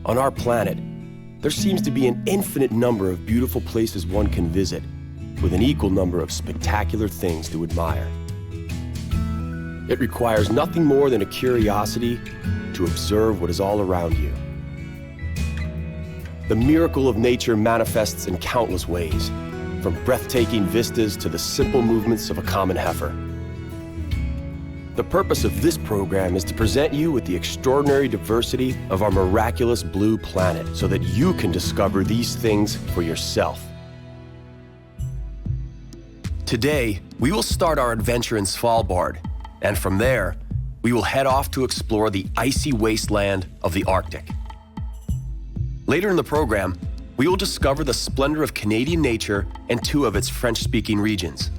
On our planet, there seems to be an infinite number of beautiful places one can visit, with an equal number of spectacular things to admire. It requires nothing more than a curiosity to observe what is all around you. The miracle of nature manifests in countless ways, from breathtaking vistas to the simple movements of a common heifer. The purpose of this program is to present you with the extraordinary diversity of our miraculous blue planet so that you can discover these things for yourself. Today, we will start our adventure in Svalbard, and from there, we will head off to explore the icy wasteland of the Arctic. Later in the program, we will discover the splendor of Canadian nature and two of its French-speaking regions.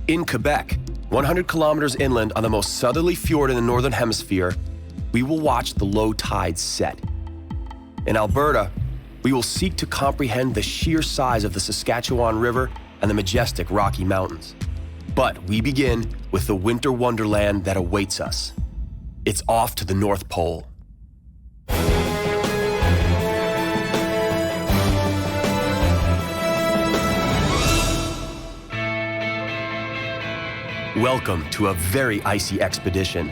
In Quebec, 100 kilometers inland on the most southerly fjord in the Northern Hemisphere, we will watch the low tide set. In Alberta, we will seek to comprehend the sheer size of the Saskatchewan River and the majestic Rocky Mountains. But we begin with the winter wonderland that awaits us. It's off to the North Pole. Welcome to a very icy expedition.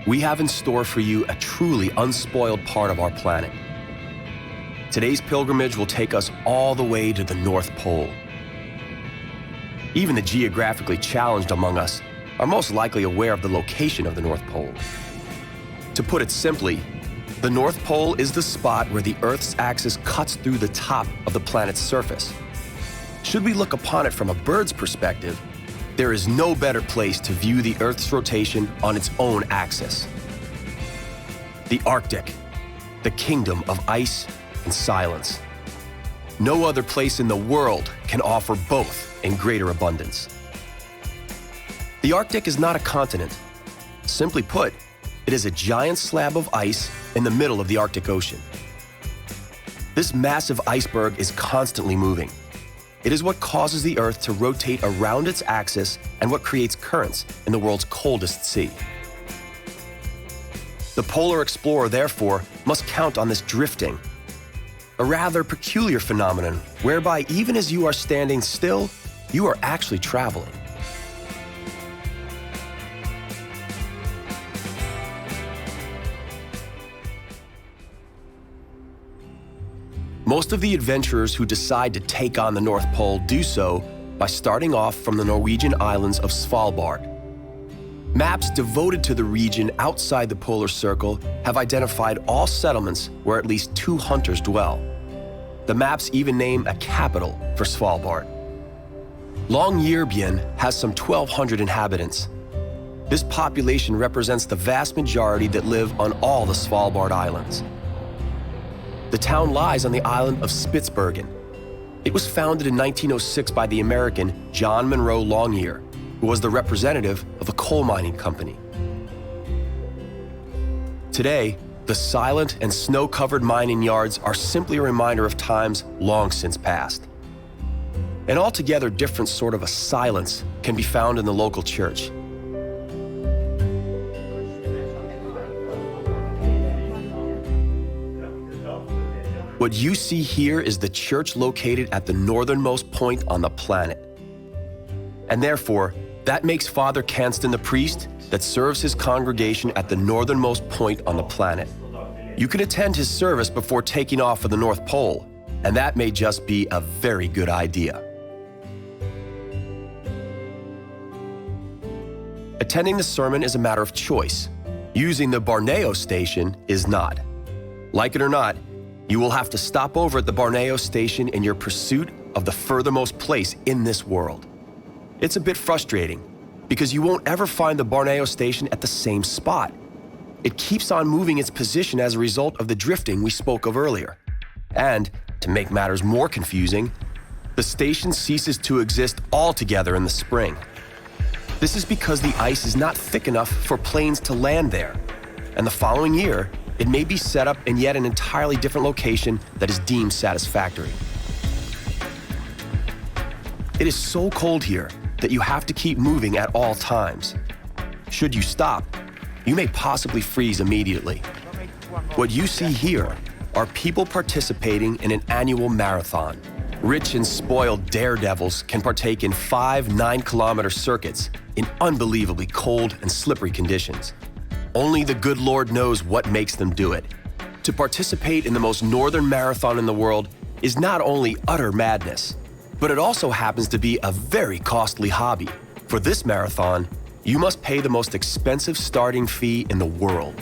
We have in store for you a truly unspoiled part of our planet. Today's pilgrimage will take us all the way to the North Pole. Even the geographically challenged among us are most likely aware of the location of the North Pole. To put it simply, the North Pole is the spot where the Earth's axis cuts through the top of the planet's surface. Should we look upon it from a bird's perspective, there is no better place to view the Earth's rotation on its own axis. The Arctic, the kingdom of ice and silence. No other place in the world can offer both in greater abundance. The Arctic is not a continent. Simply put, it is a giant slab of ice in the middle of the Arctic Ocean. This massive iceberg is constantly moving. It is what causes the Earth to rotate around its axis and what creates currents in the world's coldest sea. The polar explorer, therefore, must count on this drifting, a rather peculiar phenomenon whereby even as you are standing still, you are actually traveling. Most of the adventurers who decide to take on the North Pole do so by starting off from the Norwegian islands of Svalbard. Maps devoted to the region outside the polar circle have identified all settlements where at least 2 hunters dwell. The maps even name a capital for Svalbard. Longyearbyen has some 1,200 inhabitants. This population represents the vast majority that live on all the Svalbard Islands. The town lies on the island of Spitsbergen. It was founded in 1906 by the American John Monroe Longyear, who was the representative of a coal mining company. Today, the silent and snow-covered mining yards are simply a reminder of times long since past. An altogether different sort of a silence can be found in the local church. What you see here is the church located at the northernmost point on the planet. And therefore, that makes Father Canston the priest that serves his congregation at the northernmost point on the planet. You can attend his service before taking off for the North Pole, and that may just be a very good idea. Attending the sermon is a matter of choice. Using the Borneo station is not. Like it or not, you will have to stop over at the Borneo station in your pursuit of the furthermost place in this world. It's a bit frustrating because you won't ever find the Borneo station at the same spot. It keeps on moving its position as a result of the drifting we spoke of earlier. And, to make matters more confusing, the station ceases to exist altogether in the spring. This is because the ice is not thick enough for planes to land there, and the following year, it may be set up in yet an entirely different location that is deemed satisfactory. It is so cold here that you have to keep moving at all times. Should you stop, you may possibly freeze immediately. What you see here are people participating in an annual marathon. Rich and spoiled daredevils can partake in 5 9-kilometer circuits in unbelievably cold and slippery conditions. Only the good Lord knows what makes them do it. To participate in the most northern marathon in the world is not only utter madness, but it also happens to be a very costly hobby. For this marathon, you must pay the most expensive starting fee in the world.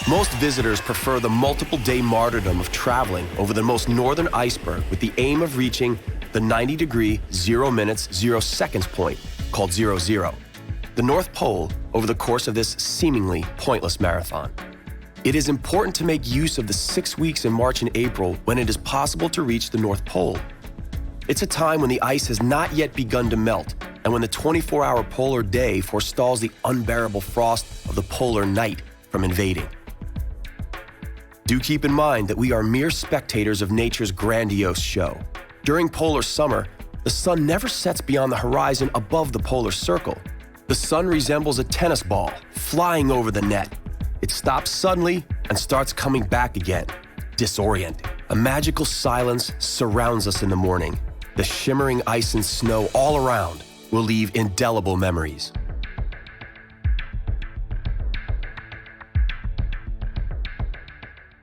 Most visitors prefer the multiple-day martyrdom of traveling over the most northern iceberg with the aim of reaching the 90-degree 0 minutes 0 seconds point called 00, the North Pole, over the course of this seemingly pointless marathon. It is important to make use of the 6 weeks in March and April when it is possible to reach the North Pole. It's a time when the ice has not yet begun to melt and when the 24-hour polar day forestalls the unbearable frost of the polar night from invading. Do keep in mind that we are mere spectators of nature's grandiose show. During polar summer, the sun never sets beyond the horizon above the polar circle. The sun resembles a tennis ball flying over the net. It stops suddenly and starts coming back again, disorienting. A magical silence surrounds us in the morning. The shimmering ice and snow all around will leave indelible memories.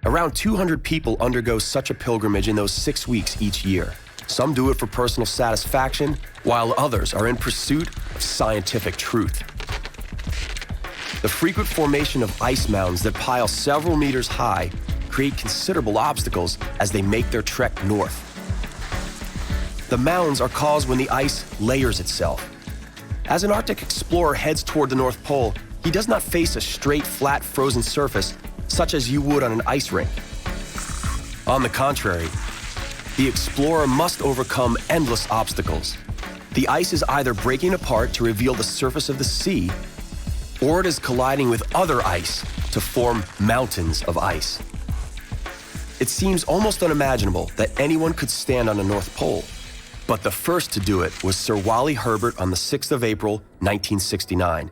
Around 200 people undergo such a pilgrimage in those 6 weeks each year. Some do it for personal satisfaction, while others are in pursuit of scientific truth. The frequent formation of ice mounds that pile several meters high create considerable obstacles as they make their trek north. The mounds are caused when the ice layers itself. As an Arctic explorer heads toward the North Pole, he does not face a straight, flat, frozen surface such as you would on an ice rink. On the contrary, the explorer must overcome endless obstacles. The ice is either breaking apart to reveal the surface of the sea, or it is colliding with other ice to form mountains of ice. It seems almost unimaginable that anyone could stand on the North Pole, but the first to do it was Sir Wally Herbert on the 6th of April, 1969.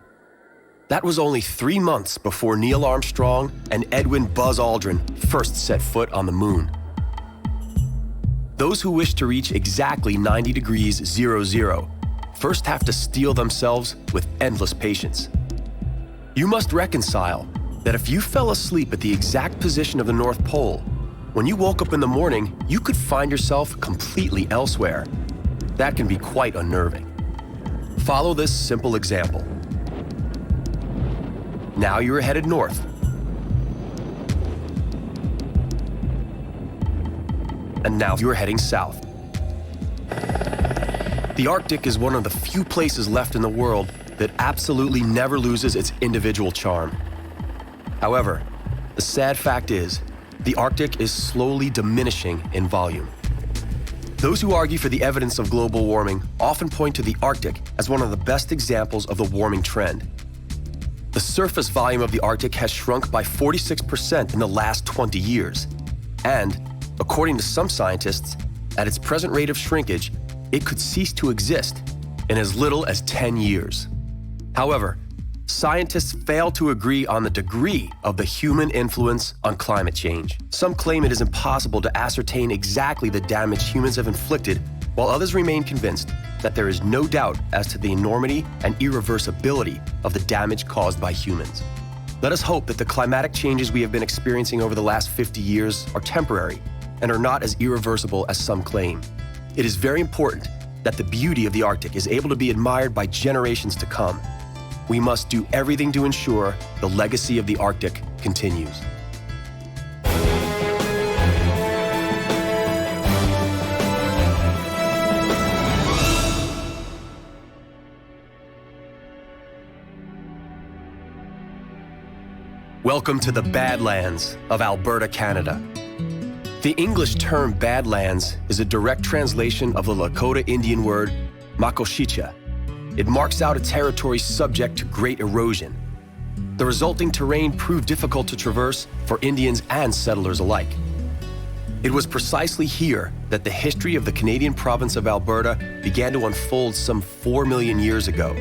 That was only 3 months before Neil Armstrong and Edwin Buzz Aldrin first set foot on the moon. Those who wish to reach exactly 90 degrees 00 first have to steel themselves with endless patience. You must reconcile that if you fell asleep at the exact position of the North Pole, when you woke up in the morning, you could find yourself completely elsewhere. That can be quite unnerving. Follow this simple example. Now you are headed north. And now you are heading south. The Arctic is one of the few places left in the world that absolutely never loses its individual charm. However, the sad fact is, the Arctic is slowly diminishing in volume. Those who argue for the evidence of global warming often point to the Arctic as one of the best examples of the warming trend. The surface volume of the Arctic has shrunk by 46% in the last 20 years. And, according to some scientists, at its present rate of shrinkage, it could cease to exist in as little as 10 years. However, scientists fail to agree on the degree of the human influence on climate change. Some claim it is impossible to ascertain exactly the damage humans have inflicted, while others remain convinced that there is no doubt as to the enormity and irreversibility of the damage caused by humans. Let us hope that the climatic changes we have been experiencing over the last 50 years are temporary and are not as irreversible as some claim. It is very important that the beauty of the Arctic is able to be admired by generations to come. We must do everything to ensure the legacy of the Arctic continues. Welcome to the Badlands of Alberta, Canada. The English term Badlands is a direct translation of the Lakota Indian word Makoshicha. It marks out a territory subject to great erosion. The resulting terrain proved difficult to traverse for Indians and settlers alike. It was precisely here that the history of the Canadian province of Alberta began to unfold some 4 million years ago.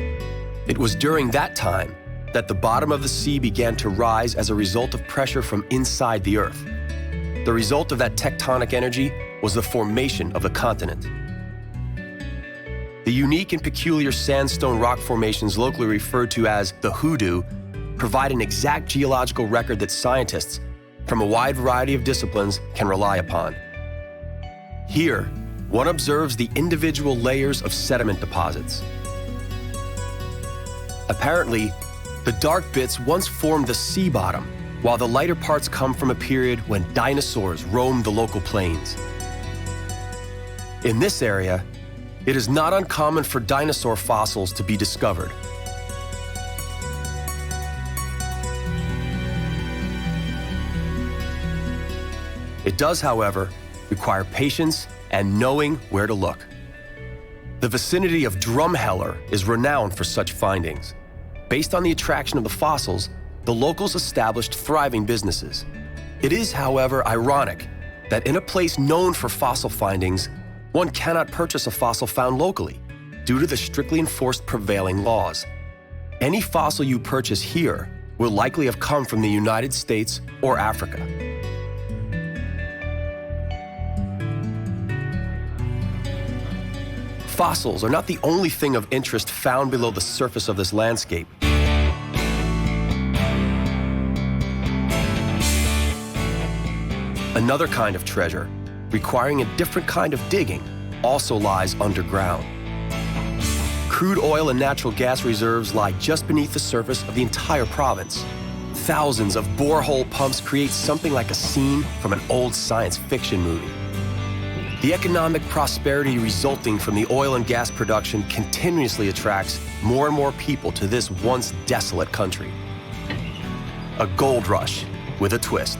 It was during that time that the bottom of the sea began to rise as a result of pressure from inside the Earth. The result of that tectonic energy was the formation of the continent. The unique and peculiar sandstone rock formations locally referred to as the hoodoo provide an exact geological record that scientists from a wide variety of disciplines can rely upon. Here, one observes the individual layers of sediment deposits. Apparently, the dark bits once formed the sea bottom, while the lighter parts come from a period when dinosaurs roamed the local plains. In this area, it is not uncommon for dinosaur fossils to be discovered. It does, however, require patience and knowing where to look. The vicinity of Drumheller is renowned for such findings. Based on the attraction of the fossils, the locals established thriving businesses. It is, however, ironic that in a place known for fossil findings, one cannot purchase a fossil found locally due to the strictly enforced prevailing laws. Any fossil you purchase here will likely have come from the United States or Africa. Fossils are not the only thing of interest found below the surface of this landscape. Another kind of treasure, requiring a different kind of digging, also lies underground. Crude oil and natural gas reserves lie just beneath the surface of the entire province. Thousands of borehole pumps create something like a scene from an old science fiction movie. The economic prosperity resulting from the oil and gas production continuously attracts more and more people to this once desolate country. A gold rush with a twist.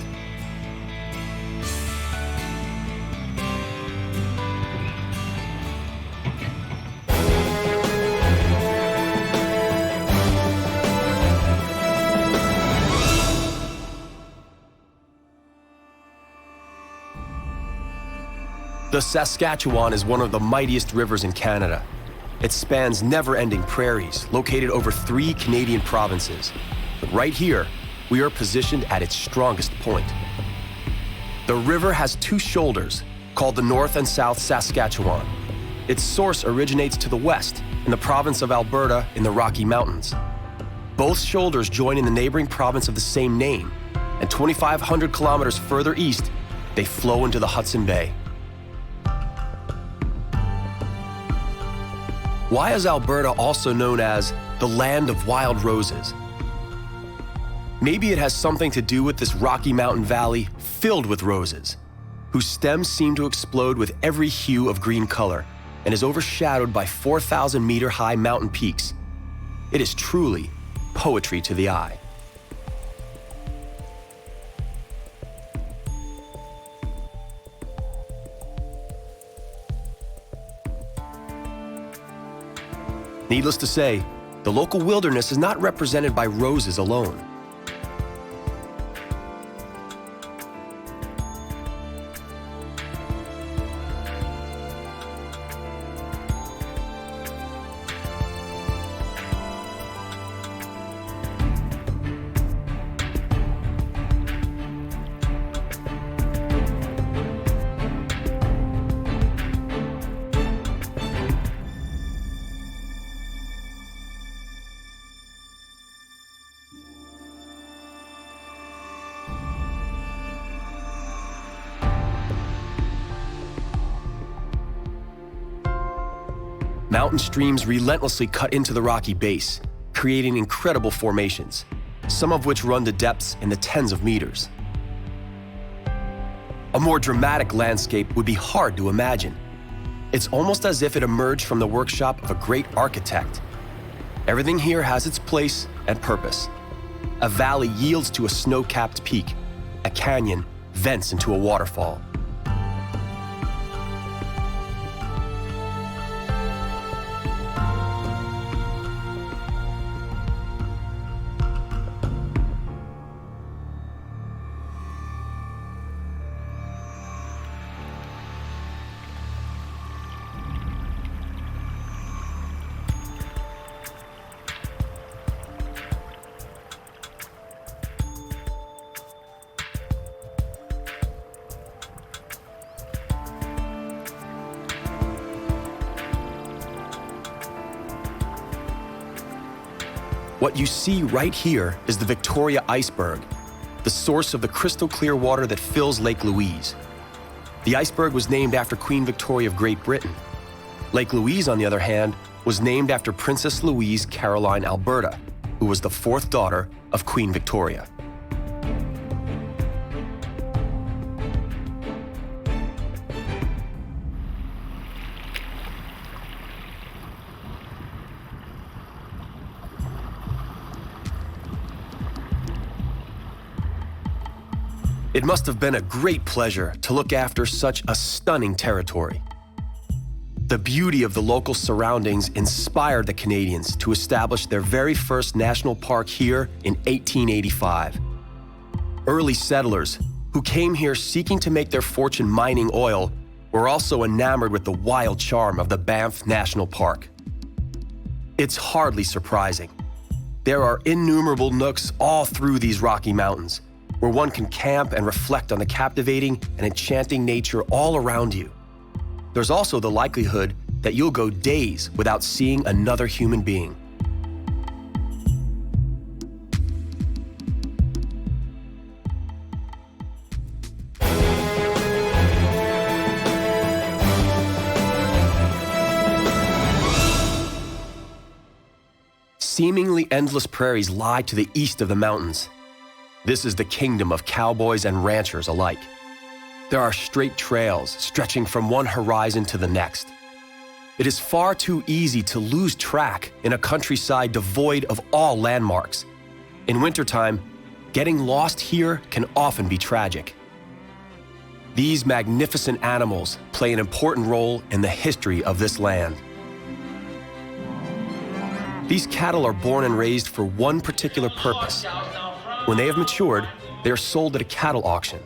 The Saskatchewan is one of the mightiest rivers in Canada. It spans never-ending prairies located over 3 Canadian provinces. But right here, we are positioned at its strongest point. The river has 2 shoulders, called the North and South Saskatchewan. Its source originates to the west, in the province of Alberta in the Rocky Mountains. Both shoulders join in the neighboring province of the same name, and 2,500 kilometers further east, they flow into the Hudson Bay. Why is Alberta also known as the land of wild roses? Maybe it has something to do with this Rocky Mountain valley filled with roses, whose stems seem to explode with every hue of green color and is overshadowed by 4,000-meter-high mountain peaks. It is truly poetry to the eye. Needless to say, the local wilderness is not represented by roses alone. Mountain streams relentlessly cut into the rocky base, creating incredible formations, some of which run to depths in the tens of meters. A more dramatic landscape would be hard to imagine. It's almost as if it emerged from the workshop of a great architect. Everything here has its place and purpose. A valley yields to a snow-capped peak. A canyon vents into a waterfall. What you see right here is the Victoria Iceberg, the source of the crystal clear water that fills Lake Louise. The iceberg was named after Queen Victoria of Great Britain. Lake Louise, on the other hand, was named after Princess Louise Caroline Alberta, who was the fourth daughter of Queen Victoria. It must have been a great pleasure to look after such a stunning territory. The beauty of the local surroundings inspired the Canadians to establish their very first national park here in 1885. Early settlers, who came here seeking to make their fortune mining oil, were also enamored with the wild charm of the Banff National Park. It's hardly surprising. There are innumerable nooks all through these Rocky Mountains, where one can camp and reflect on the captivating and enchanting nature all around you. There's also the likelihood that you'll go days without seeing another human being. Seemingly endless prairies lie to the east of the mountains. This is the kingdom of cowboys and ranchers alike. There are straight trails stretching from one horizon to the next. It is far too easy to lose track in a countryside devoid of all landmarks. In wintertime, getting lost here can often be tragic. These magnificent animals play an important role in the history of this land. These cattle are born and raised for one particular purpose. When they have matured, they are sold at a cattle auction.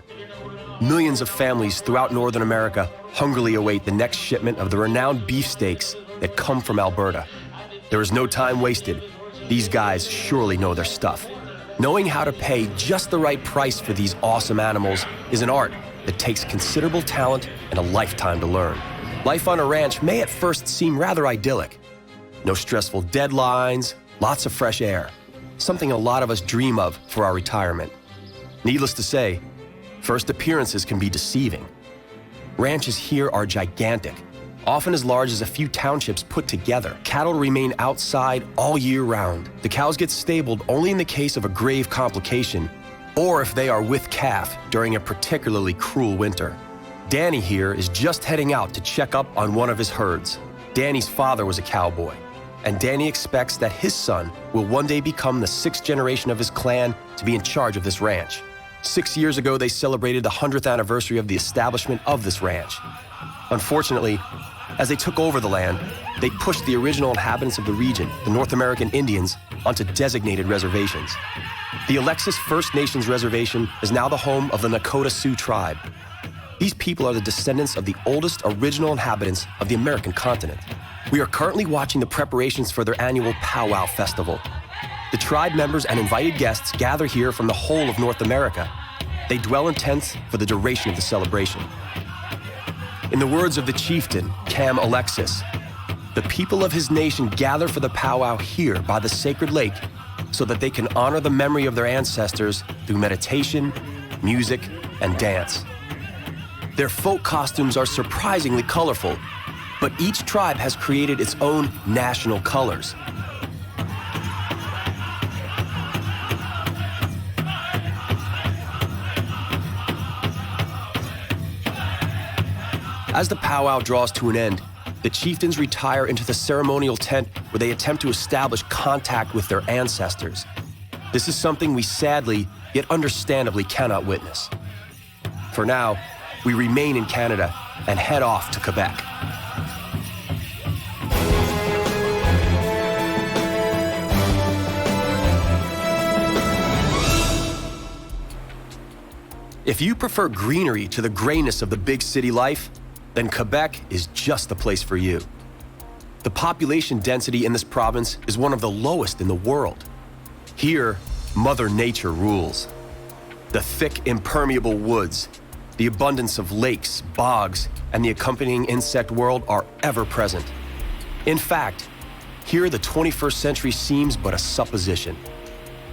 Millions of families throughout Northern America hungrily await the next shipment of the renowned beefsteaks that come from Alberta. There is no time wasted. These guys surely know their stuff. Knowing how to pay just the right price for these awesome animals is an art that takes considerable talent and a lifetime to learn. Life on a ranch may at first seem rather idyllic. No stressful deadlines, lots of fresh air. Something a lot of us dream of for our retirement. Needless to say, first appearances can be deceiving. Ranches here are gigantic, often as large as a few townships put together. Cattle remain outside all year round. The cows get stabled only in the case of a grave complication, or if they are with calf during a particularly cruel winter. Danny here is just heading out to check up on one of his herds. Danny's father was a cowboy, and Danny expects that his son will one day become the sixth generation of his clan to be in charge of this ranch. 6 years ago, they celebrated the 100th anniversary of the establishment of this ranch. Unfortunately, as they took over the land, they pushed the original inhabitants of the region, the North American Indians, onto designated reservations. The Alexis First Nations Reservation is now the home of the Nakota Sioux tribe. These people are the descendants of the oldest original inhabitants of the American continent. We are currently watching the preparations for their annual powwow festival. The tribe members and invited guests gather here from the whole of North America. They dwell in tents for the duration of the celebration. In the words of the chieftain, Cam Alexis, the people of his nation gather for the powwow here by the sacred lake so that they can honor the memory of their ancestors through meditation, music, and dance. Their folk costumes are surprisingly colorful, but each tribe has created its own national colors. As the powwow draws to an end, the chieftains retire into the ceremonial tent where they attempt to establish contact with their ancestors. This is something we sadly, yet understandably cannot witness. For now, we remain in Canada and head off to Quebec. If you prefer greenery to the grayness of the big city life, then Quebec is just the place for you. The population density in this province is one of the lowest in the world. Here, Mother Nature rules. The thick, impermeable woods, the abundance of lakes, bogs, and the accompanying insect world are ever present. In fact, Here, the 21st century seems but a supposition.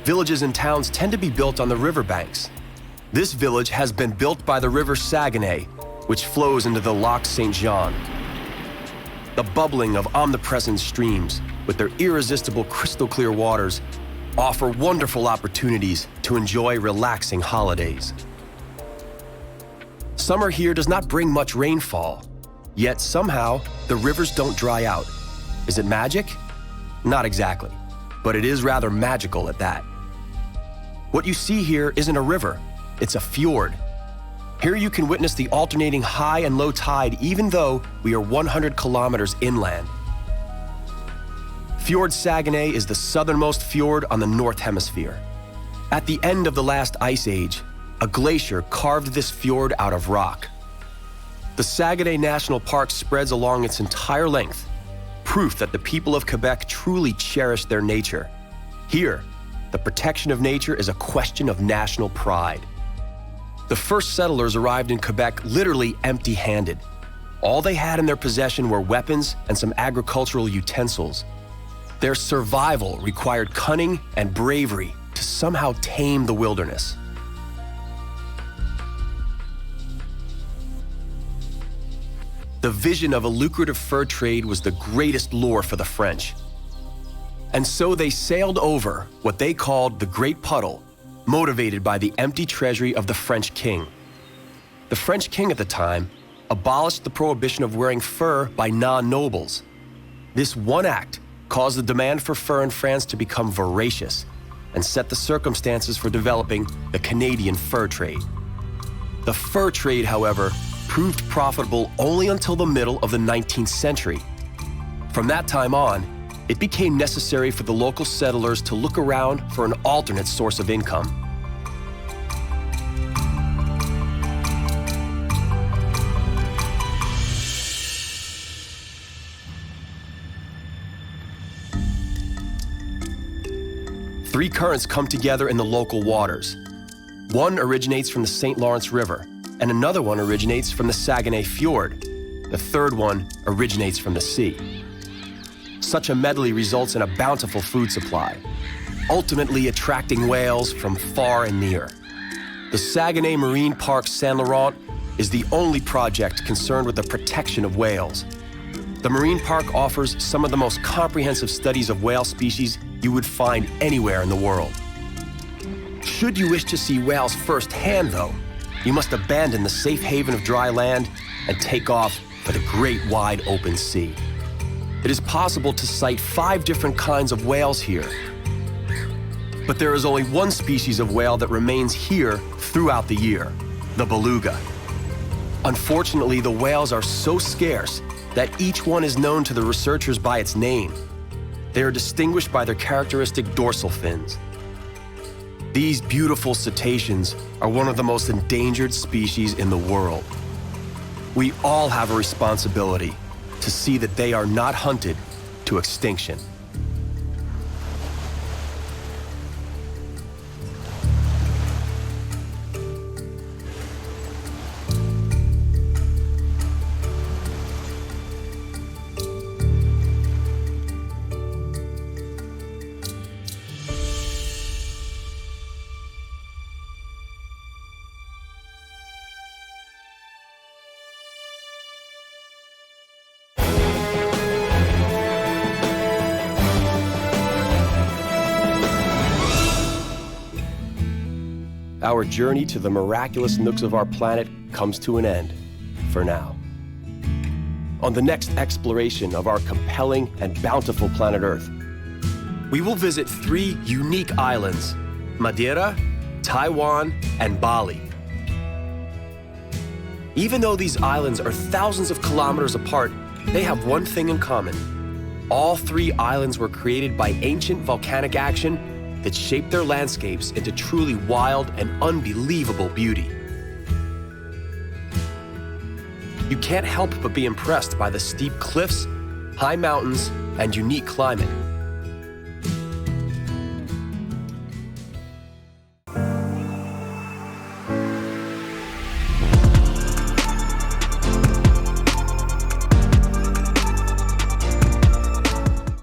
Villages and towns tend to be built on the riverbanks. This village has been built by the river Saguenay, which flows into the Lac Saint-Jean. The bubbling of omnipresent streams, with their irresistible crystal-clear waters, offer wonderful opportunities to enjoy relaxing holidays. Summer here does not bring much rainfall, yet somehow the rivers don't dry out. Is it magic? Not exactly, but it is rather magical at that. What you see here isn't a river, it's a fjord. Here you can witness the alternating high and low tide even though we are 100 kilometers inland. Fjord Saguenay is the southernmost fjord on the North Hemisphere. At the end of the last ice age, a glacier carved this fjord out of rock. The Saguenay National Park spreads along its entire length, proof that the people of Quebec truly cherish their nature. Here, the protection of nature is a question of national pride. The first settlers arrived in Quebec literally empty-handed. All they had in their possession were weapons and some agricultural utensils. Their survival required cunning and bravery to somehow tame the wilderness. The vision of a lucrative fur trade was the greatest lure for the French. And so they sailed over what they called the Great Puddle, motivated by the empty treasury of the French king. The French king at the time abolished the prohibition of wearing fur by non-nobles. This one act caused the demand for fur in France to become voracious and set the circumstances for developing the Canadian fur trade. The fur trade, however, proved profitable only until the middle of the 19th century. From that time on, it became necessary for the local settlers to look around for an alternate source of income. Three currents come together in the local waters. One originates from the St. Lawrence River, and another one originates from the Saguenay Fjord. The third one originates from the sea. Such a medley results in a bountiful food supply, ultimately attracting whales from far and near. The Saguenay Marine Park Saint Laurent is the only project concerned with the protection of whales. The marine park offers some of the most comprehensive studies of whale species you would find anywhere in the world. Should you wish to see whales firsthand, though, you must abandon the safe haven of dry land and take off for the great wide open sea. It is possible to sight 5 different kinds of whales here. But there is only one species of whale that remains here throughout the year, the beluga. Unfortunately, the whales are so scarce that each one is known to the researchers by its name. They are distinguished by their characteristic dorsal fins. These beautiful cetaceans are one of the most endangered species in the world. We all have a responsibility to see that they are not hunted to extinction. Our journey to the miraculous nooks of our planet comes to an end, for now. On the next exploration of our compelling and bountiful planet Earth, we will visit 3 unique islands: Madeira, Taiwan, and Bali. Even though these islands are thousands of kilometers apart, they have one thing in common. All 3 islands were created by ancient volcanic action that shaped their landscapes into truly wild and unbelievable beauty. You can't help but be impressed by the steep cliffs, high mountains, and unique climate.